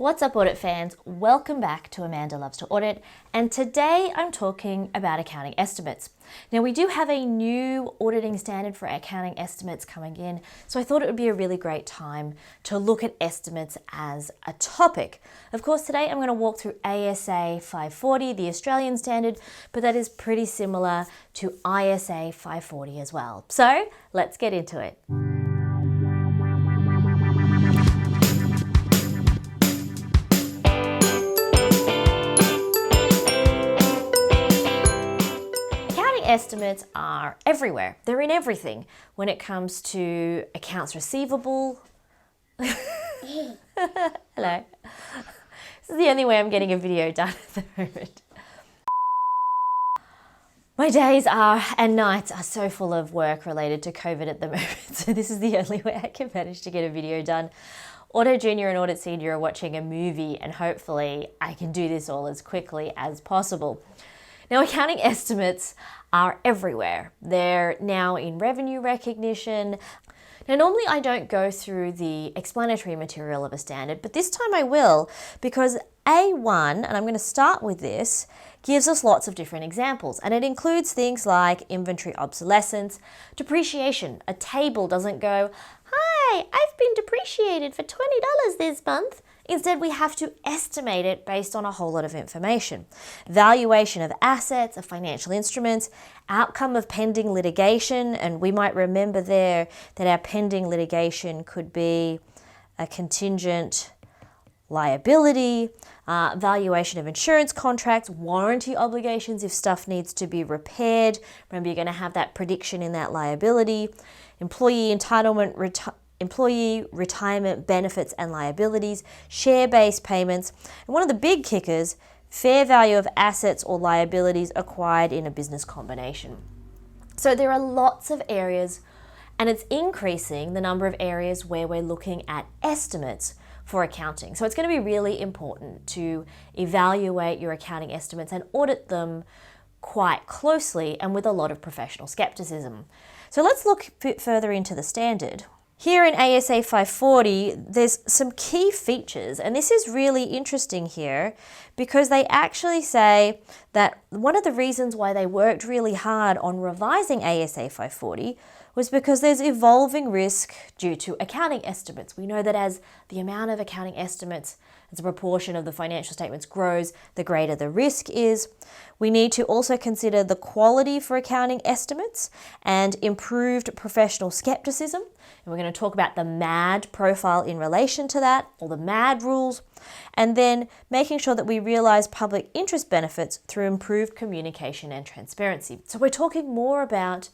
What's up, audit fans? Welcome back to Amanda Loves to Audit, and today I'm talking about accounting estimates. Now, we do have a new auditing standard for accounting estimates coming in, so I thought it would be a really great time to look at estimates as a topic. Of course, today I'm going to walk through ASA 540, the Australian standard, but that is pretty similar to ISA 540 as well. So let's get into it. Estimates are everywhere. They're in everything when it comes to accounts receivable. Hello. This is the only way I'm getting a video done at the moment. My days and nights are so full of work related to COVID at the moment, so this is the only way I can manage to get a video done. Audit Junior and Audit Senior are watching a movie, and hopefully I can do this all as quickly as possible. Now, accounting estimates are everywhere. They're now in revenue recognition. Now, normally I don't go through the explanatory material of a standard, but this time I will, because A1, and I'm going to start with this, gives us lots of different examples, and it includes things like inventory obsolescence, depreciation. A table doesn't go, "Hi, I've been depreciated for $20 this month." Instead, we have to estimate it based on a whole lot of information. Valuation of assets, of financial instruments, outcome of pending litigation, and we might remember there that our pending litigation could be a contingent liability, valuation of insurance contracts, warranty obligations if stuff needs to be repaired. Remember, you're going to have that prediction in that liability, employee entitlement, employee retirement benefits and liabilities, share-based payments, and one of the big kickers, fair value of assets or liabilities acquired in a business combination. So there are lots of areas, and it's increasing the number of areas where we're looking at estimates for accounting. So it's going to be really important to evaluate your accounting estimates and audit them quite closely and with a lot of professional skepticism. So let's look a bit further into the standard. Here in ASA 540, there's some key features, and this is really interesting here because they actually say that one of the reasons why they worked really hard on revising ASA 540 was because there's evolving risk due to accounting estimates. We know that as the amount of accounting estimates as a proportion of the financial statements grows, the greater the risk is. We need to also consider the quality for accounting estimates and improved professional skepticism. And we're going to talk about the MAD profile in relation to that, or the MAD rules, and then making sure that we realize public interest benefits through improved communication and transparency. So we're talking more about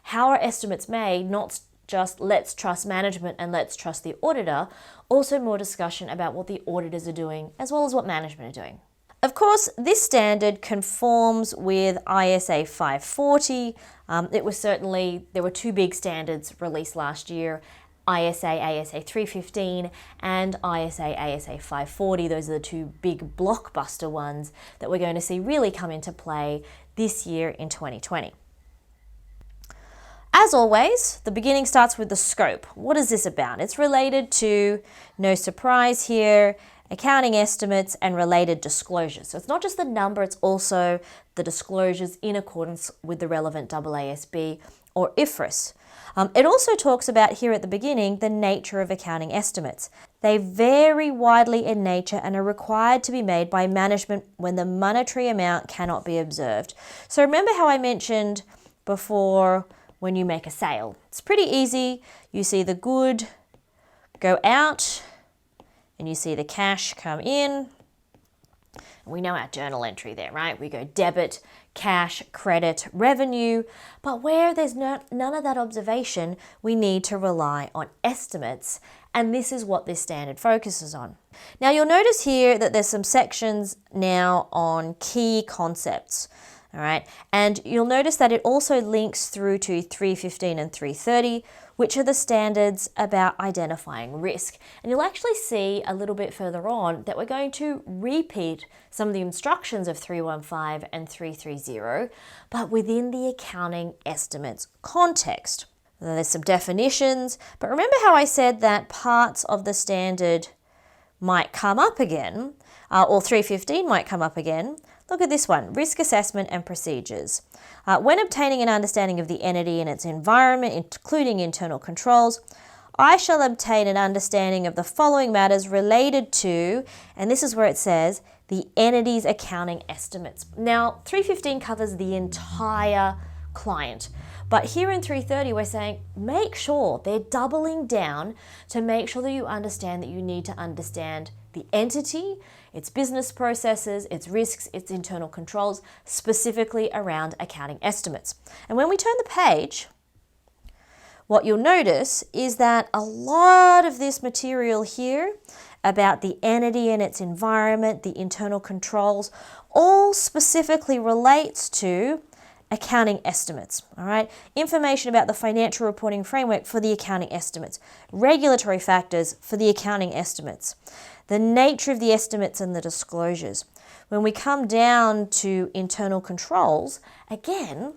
how are estimates made, not just let's trust management and let's trust the auditor, also more discussion about what the auditors are doing as well as what management are doing. Of course, this standard conforms with ISA 540. There were two big standards released last year, ISA ASA 315 and ISA ASA 540. Those are the two big blockbuster ones that we're going to see really come into play this year in 2020. As always, the beginning starts with the scope. What is this about? It's related to, no surprise here, accounting estimates and related disclosures. So it's not just the number, it's also the disclosures in accordance with the relevant AASB or IFRS. It also talks about here at the beginning the nature of accounting estimates. They vary widely in nature and are required to be made by management when the monetary amount cannot be observed. So remember how I mentioned before when you make a sale. It's pretty easy. You see the good go out and you see the cash come in. And we know our journal entry there, right? We go debit, cash, credit, revenue. But where there's none of that observation, we need to rely on estimates. And this is what this standard focuses on. Now you'll notice here that there's some sections now on key concepts. All right, and you'll notice that it also links through to 315 and 330, which are the standards about identifying risk. And you'll actually see a little bit further on that we're going to repeat some of the instructions of 315 and 330, but within the accounting estimates context. There's some definitions, but remember how I said that parts of the standard might come up again, or 315 might come up again. Look at this one, risk assessment and procedures. When obtaining an understanding of the entity and its environment, including internal controls, I shall obtain an understanding of the following matters related to, and this is where it says, the entity's accounting estimates. Now, 315 covers the entire client, but here in 330 we're saying make sure, they're doubling down to make sure that you understand that you need to understand the entity, its business processes, its risks, its internal controls, specifically around accounting estimates. And when we turn the page, what you'll notice is that a lot of this material here about the entity and its environment, the internal controls, all specifically relates to accounting estimates, all right? Information about the financial reporting framework for the accounting estimates, regulatory factors for the accounting estimates, the nature of the estimates and the disclosures. When we come down to internal controls, again,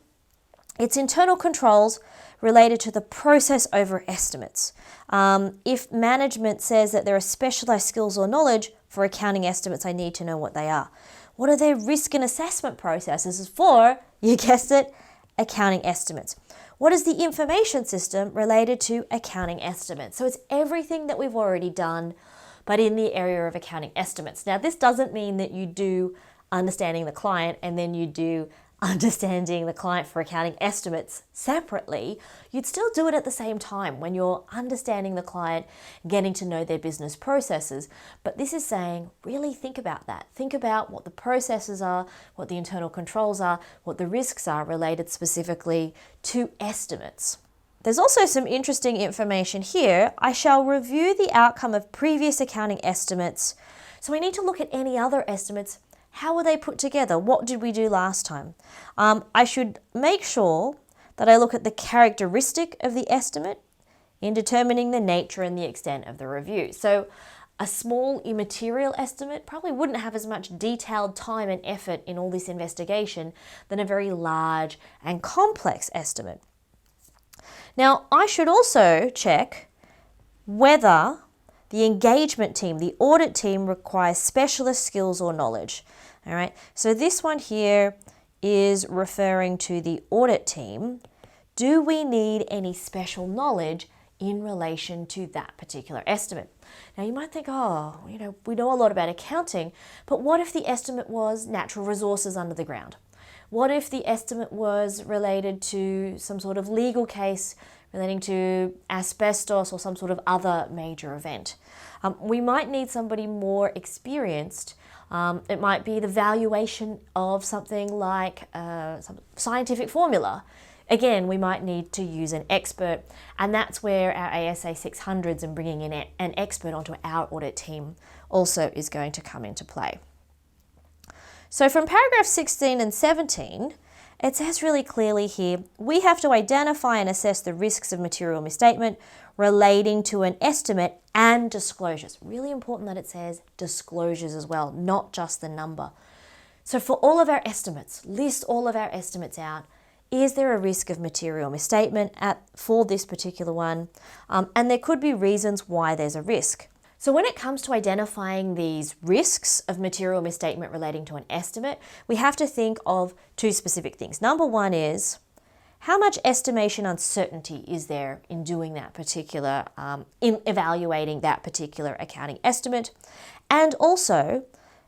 it's internal controls related to the process over estimates. If management says that there are specialized skills or knowledge for accounting estimates, I need to know what they are. What are their risk and assessment processes for, you guessed it, accounting estimates? What is the information system related to accounting estimates? So it's everything that we've already done, but in the area of accounting estimates. Now, this doesn't mean that you do understanding the client and then you do understanding the client for accounting estimates separately. You'd still do it at the same time when you're understanding the client, getting to know their business processes. But this is saying, really think about that. Think about what the processes are, what the internal controls are, what the risks are related specifically to estimates. There's also some interesting information here. I shall review the outcome of previous accounting estimates. So we need to look at any other estimates. How were they put together? What did we do last time? I should make sure that I look at the characteristic of the estimate in determining the nature and the extent of the review. So a small immaterial estimate probably wouldn't have as much detailed time and effort in all this investigation than a very large and complex estimate. Now, I should also check whether the engagement team, the audit team, requires specialist skills or knowledge. All right, so this one here is referring to the audit team. Do we need any special knowledge in relation to that particular estimate? Now you might think, oh, we know a lot about accounting, but what if the estimate was natural resources under the ground? What if the estimate was related to some sort of legal case relating to asbestos or some sort of other major event? We might need somebody more experienced. It might be the valuation of something like some scientific formula. Again, we might need to use an expert, and that's where our ASA 600s and bringing in an expert onto our audit team also is going to come into play. So from paragraph 16 and 17, it says really clearly here, we have to identify and assess the risks of material misstatement relating to an estimate and disclosures. Really important that it says disclosures as well, not just the number. So for all of our estimates, list all of our estimates out. Is there a risk of material misstatement for this particular one? And there could be reasons why there's a risk. So when it comes to identifying these risks of material misstatement relating to an estimate, we have to think of two specific things. Number one is, how much estimation uncertainty is there in doing that particular, in evaluating that particular accounting estimate? And also,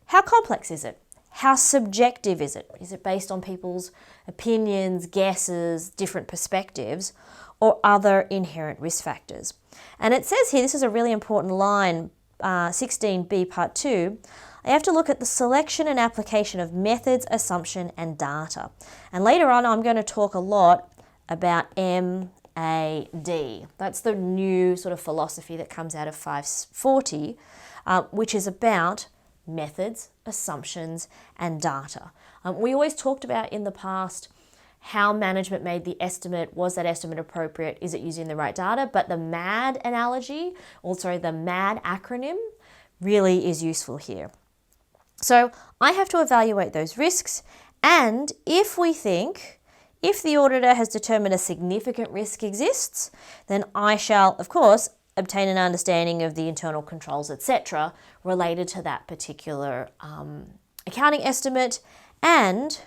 how complex is it? How subjective is it? Is it based on people's opinions, guesses, different perspectives, or other inherent risk factors? And it says here, this is a really important line, 16b part 2, I have to look at the selection and application of methods, assumption, and data. And later on, I'm going to talk a lot about MAD. That's the new sort of philosophy that comes out of 540, which is about methods, assumptions, and data. We always talked about in the past how management made the estimate. Was that estimate appropriate? Is it using the right data? But the MAD analogy, also the MAD acronym, really is useful here. So I have to evaluate those risks, and if the auditor has determined a significant risk exists, then I shall, of course, obtain an understanding of the internal controls, etc., related to that particular accounting estimate, and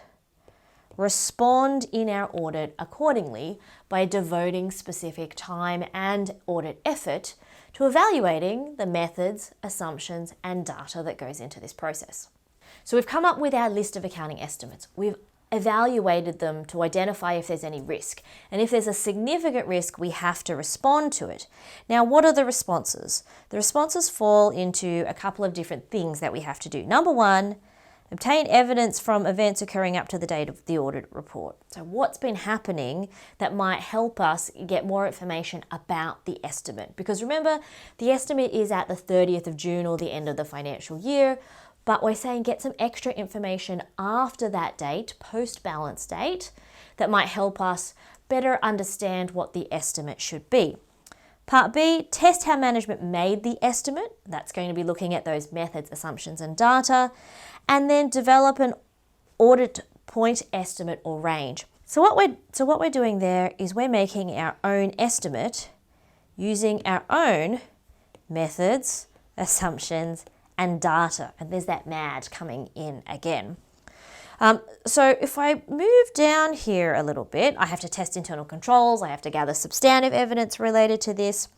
respond in our audit accordingly by devoting specific time and audit effort to evaluating the methods, assumptions, and data that goes into this process. So we've come up with our list of accounting estimates. We've evaluated them to identify if there's any risk. And if there's a significant risk, we have to respond to it. Now, what are the responses? The responses fall into a couple of different things that we have to do. Number one, obtain evidence from events occurring up to the date of the audit report. So what's been happening that might help us get more information about the estimate? Because remember, the estimate is at the 30th of June or the end of the financial year, but we're saying get some extra information after that date, post-balance date, that might help us better understand what the estimate should be. Part B, test how management made the estimate. That's going to be looking at those methods, assumptions, and data. And then develop an audit point estimate or range. So what we're doing there is we're making our own estimate using our own methods, assumptions, and data. And there's that MAD coming in again. So if I move down here a little bit, I have to test internal controls, I have to gather substantive evidence related to this.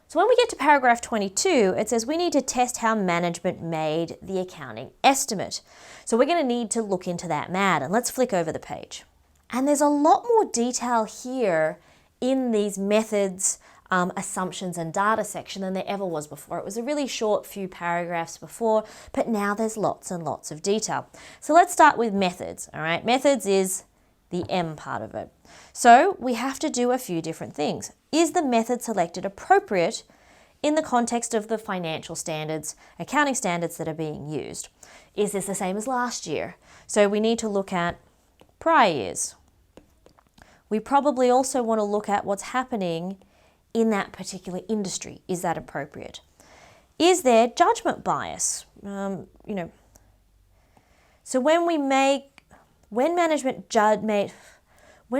So when we get to paragraph 22, it says we need to test how management made the accounting estimate. So we're going to need to look into that MAD, and let's flick over the page. And there's a lot more detail here in these methods, assumptions and data section than there ever was before. It was a really short few paragraphs before, but now there's lots and lots of detail. So let's start with methods, all right? Methods is the M part of it. So we have to do a few different things. Is the method selected appropriate in the context of the financial standards, accounting standards that are being used? Is this the same as last year? So we need to look at prior years. We probably also want to look at what's happening in that particular industry. Is that appropriate? Is there judgment bias? So when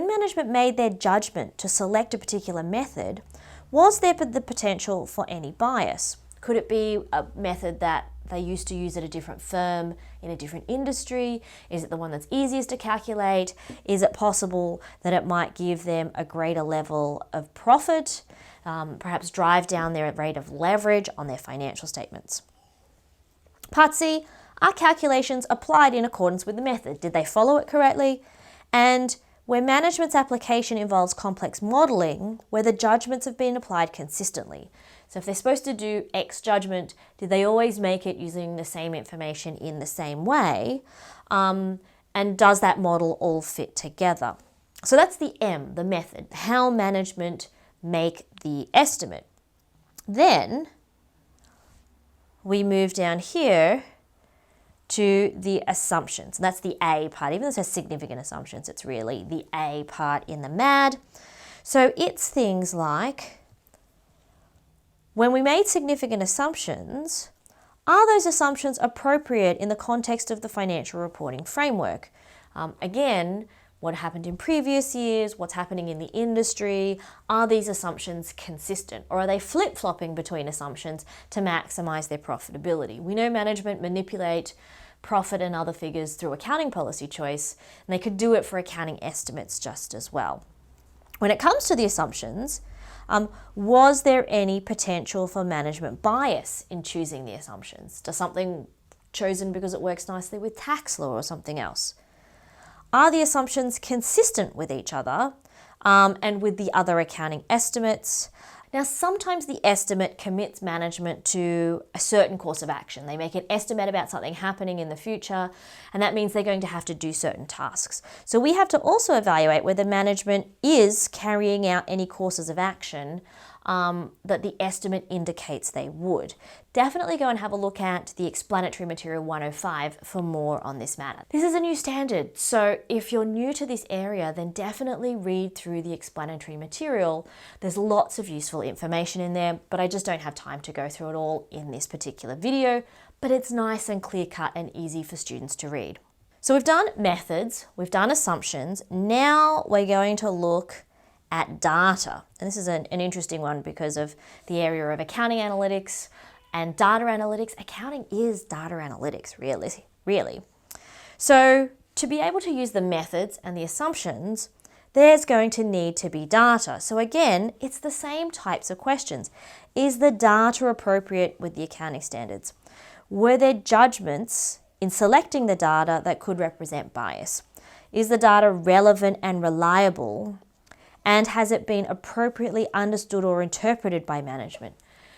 management made their judgment to select a particular method, was there the potential for any bias? Could it be a method that they used to use at a different firm in a different industry? Is it the one that's easiest to calculate? Is it possible that it might give them a greater level of profit, perhaps drive down their rate of leverage on their financial statements? Part C, are calculations applied in accordance with the method? Did they follow it correctly? And where management's application involves complex modelling, where the judgments have been applied consistently. So if they're supposed to do X judgment, did they always make it using the same information in the same way? And does that model all fit together? So that's the M, the method, how management make the estimate. Then we move down here to the assumptions. And that's the A part. Even though it says significant assumptions, it's really the A part in the MAD. So it's things like, when we made significant assumptions, are those assumptions appropriate in the context of the financial reporting framework? Again, what happened in previous years, what's happening in the industry, are these assumptions consistent, or are they flip-flopping between assumptions to maximize their profitability? We know management manipulate profit and other figures through accounting policy choice, and they could do it for accounting estimates just as well. When it comes to the assumptions, was there any potential for management bias in choosing the assumptions? Does something chosen because it works nicely with tax law or something else? Are the assumptions consistent with each other and with the other accounting estimates? Now, sometimes the estimate commits management to a certain course of action. They make an estimate about something happening in the future, and that means they're going to have to do certain tasks. So we have to also evaluate whether management is carrying out any courses of action that the estimate indicates they would. Definitely go and have a look at the Explanatory Material 105 for more on this matter. This is a new standard, so if you're new to this area, then definitely read through the explanatory material. There's lots of useful information in there, but I just don't have time to go through it all in this particular video, but it's nice and clear-cut and easy for students to read. So we've done methods, we've done assumptions, now we're going to look at data. And this is an interesting one because of the area of accounting analytics and data analytics. Accounting is data analytics, really. So to be able to use the methods and the assumptions, there's going to need to be data. So again, it's the same types of questions. Is the data appropriate with the accounting standards? Were there judgments in selecting the data that could represent bias? Is the data relevant and reliable? And has it been appropriately understood or interpreted by management?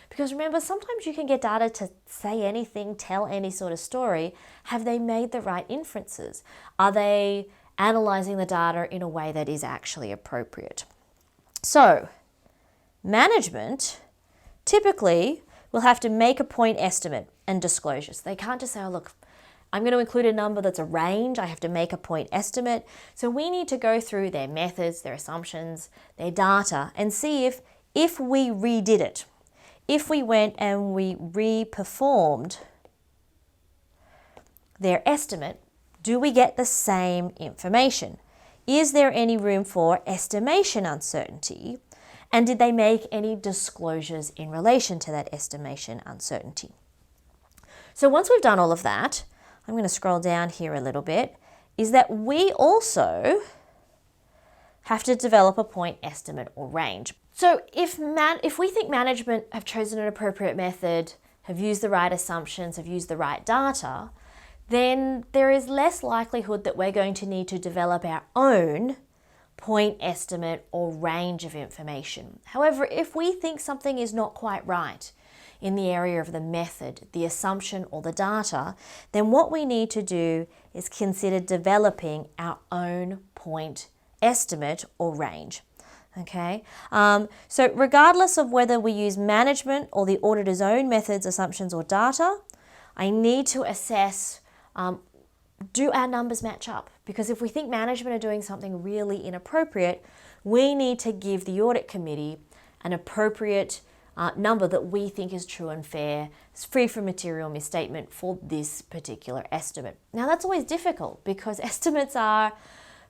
Because remember, sometimes you can get data to say anything, tell any sort of story. Have they made the right inferences? Are they analysing the data in a way that is actually appropriate? So, management typically will have to make a point estimate and disclosures. They can't just say, oh, look, I'm going to include a number that's a range. I have to make a point estimate. So we need to go through their methods, their assumptions, their data, and see if we redid it, if we went and we re-performed their estimate, do we get the same information? Is there any room for estimation uncertainty? And did they make any disclosures in relation to that estimation uncertainty? So once we've done all of that, I'm going to scroll down here a little bit, is that we also have to develop a point estimate or range. So if we think management have chosen an appropriate method, have used the right assumptions, have used the right data, then there is less likelihood that we're going to need to develop our own point estimate or range of information. However, if we think something is not quite right in the area of the method, the assumption, or the data, then what we need to do is consider developing our own point estimate or range. Okay, so regardless of whether we use management or the auditor's own methods, assumptions, or data, I need to assess, do our numbers match up? Because if we think management are doing something really inappropriate, we need to give the audit committee an appropriate number that we think is true and fair, is free from material misstatement for this particular estimate. Now that's always difficult because estimates are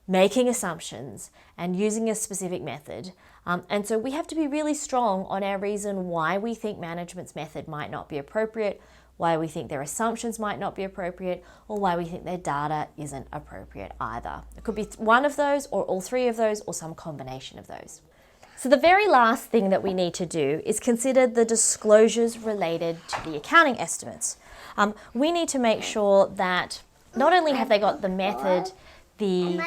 making assumptions and using a specific method. And so we have to be really strong on our reason why we think management's method might not be appropriate, why we think their assumptions might not be appropriate, or why we think their data isn't appropriate either. It could be one of those, or all three of those, or some combination of those. So the very last thing that we need to do is consider the disclosures related to the accounting estimates. We need to make sure that not only have they got the method, the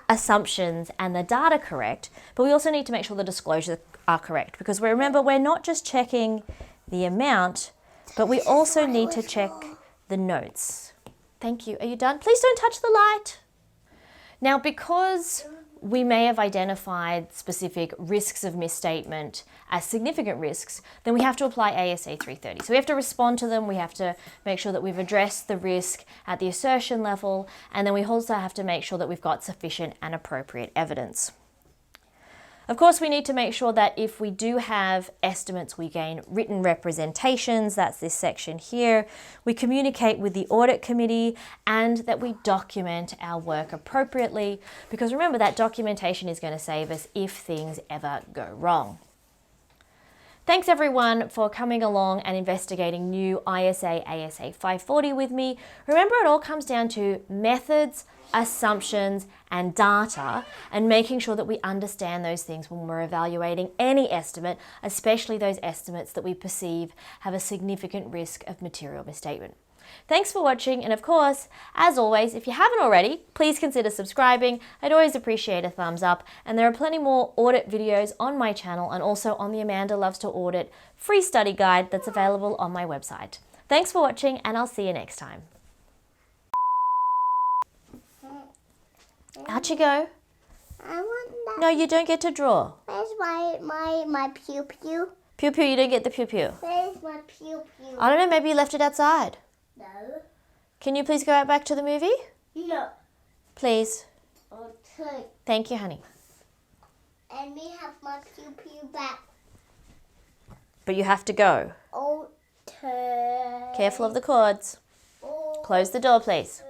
assumptions and the data correct, but we also need to make sure the disclosures are correct, because remember, we're not just checking the amount, but we also need to check the notes. Thank you. Are you done? Please don't touch the light. Now, because we may have identified specific risks of misstatement as significant risks, then we have to apply ASA 330. So we have to respond to them, we have to make sure that we've addressed the risk at the assertion level, and then we also have to make sure that we've got sufficient and appropriate evidence. Of course, we need to make sure that if we do have estimates, we gain written representations, that's this section here. We communicate with the audit committee and that we document our work appropriately, because remember, that documentation is going to save us if things ever go wrong. Thanks everyone for coming along and investigating new ISA ASA 540 with me. Remember, it all comes down to methods, assumptions, and data, and making sure that we understand those things when we're evaluating any estimate, especially those estimates that we perceive have a significant risk of material misstatement. Thanks for watching, and of course, as always, if you haven't already, please consider subscribing. I'd always appreciate a thumbs up, and there are plenty more audit videos on my channel and also on the Amanda Loves to Audit free study guide that's available on my website. Thanks for watching, and I'll see you next time. Out you go. I want that. No, you don't get to draw. Where's my pew pew? Pew pew, you don't get the pew pew. Where's my pew pew? I don't know, maybe you left it outside. No. Can you please go out back to the movie? No. Please. Okay. Thank you, honey. And we have my pew pew back. But you have to go. Okay. Careful of the cords. Close the door, please.